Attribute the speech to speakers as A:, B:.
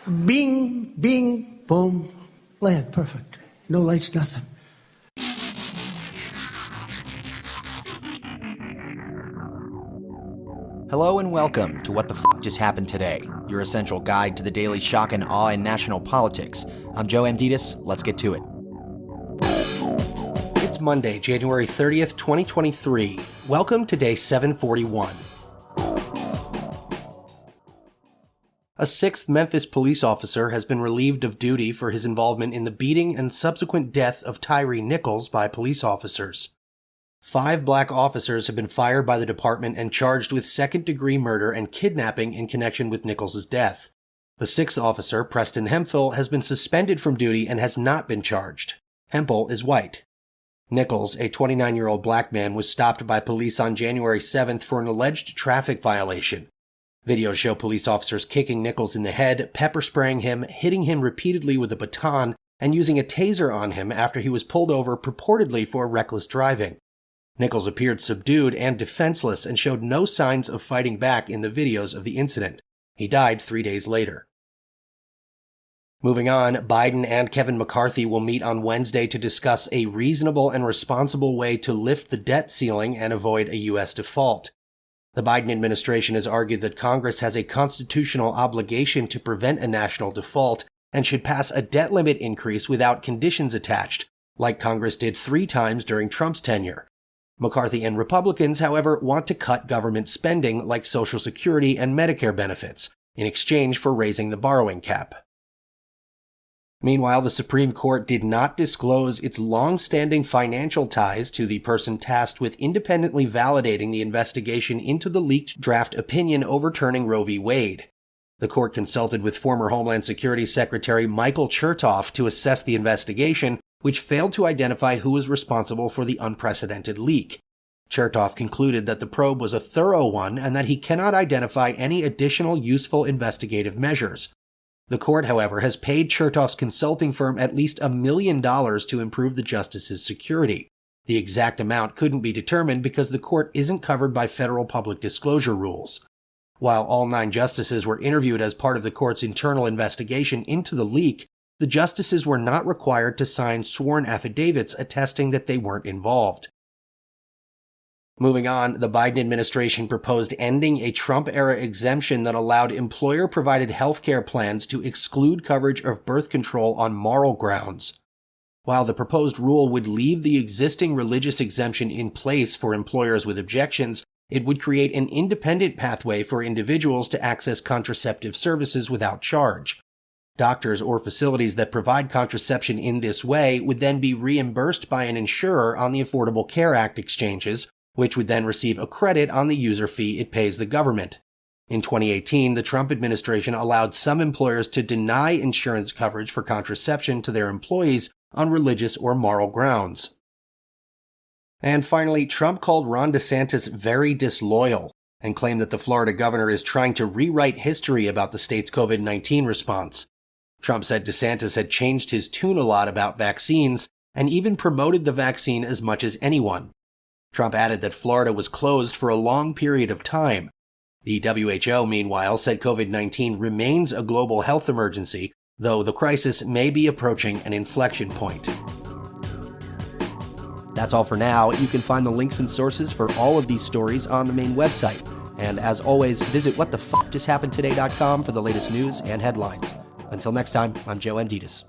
A: Bing, bing, boom, land, perfect. No lights, nothing.
B: Hello and welcome to What the F*** Just Happened Today, your essential guide to the daily shock and awe in national politics. I'm Joe Amditis. Let's get to it. It's Monday, January 30th, 2023. Welcome to day 741. A sixth Memphis police officer has been relieved of duty for his involvement in the beating and subsequent death of Tyre Nichols by police officers. 5 black officers have been fired by the department and charged with second-degree murder and kidnapping in connection with Nichols' death. The 6th officer, Preston Hemphill, has been suspended from duty and has not been charged. Hemphill is white. Nichols, a 29-year-old black man, was stopped by police on January 7th for an alleged traffic violation. Videos show police officers kicking Nichols in the head, pepper spraying him, hitting him repeatedly with a baton, and using a taser on him after he was pulled over purportedly for reckless driving. Nichols appeared subdued and defenseless and showed no signs of fighting back in the videos of the incident. He died 3 days later. Moving on, Biden and Kevin McCarthy will meet on Wednesday to discuss a reasonable and responsible way to lift the debt ceiling and avoid a U.S. default. The Biden administration has argued that Congress has a constitutional obligation to prevent a national default and should pass a debt limit increase without conditions attached, like Congress did 3 times during Trump's tenure. McCarthy and Republicans, however, want to cut government spending like Social Security and Medicare benefits in exchange for raising the borrowing cap. Meanwhile, the Supreme Court did not disclose its long-standing financial ties to the person tasked with independently validating the investigation into the leaked draft opinion overturning Roe v. Wade. The court consulted with former Homeland Security Secretary Michael Chertoff to assess the investigation, which failed to identify who was responsible for the unprecedented leak. Chertoff concluded that the probe was a thorough one and that he cannot identify any additional useful investigative measures. The court, however, has paid Chertoff's consulting firm at least $1 million to improve the justice's security. The exact amount couldn't be determined because the court isn't covered by federal public disclosure rules. While all 9 justices were interviewed as part of the court's internal investigation into the leak, the justices were not required to sign sworn affidavits attesting that they weren't involved. Moving on, the Biden administration proposed ending a Trump-era exemption that allowed employer-provided healthcare plans to exclude coverage of birth control on moral grounds. While the proposed rule would leave the existing religious exemption in place for employers with objections, it would create an independent pathway for individuals to access contraceptive services without charge. Doctors or facilities that provide contraception in this way would then be reimbursed by an insurer on the Affordable Care Act exchanges, which would then receive a credit on the user fee it pays the government. In 2018, the Trump administration allowed some employers to deny insurance coverage for contraception to their employees on religious or moral grounds. And finally, Trump called Ron DeSantis very disloyal and claimed that the Florida governor is trying to rewrite history about the state's COVID-19 response. Trump said DeSantis had changed his tune a lot about vaccines and even promoted the vaccine as much as anyone. Trump added that Florida was closed for a long period of time. The WHO, meanwhile, said COVID-19 remains a global health emergency, though the crisis may be approaching an inflection point. That's all for now. You can find the links and sources for all of these stories on the main website. And as always, visit whatthefjusthappenedtoday.com for the latest news and headlines. Until next time, I'm Joe Amditis.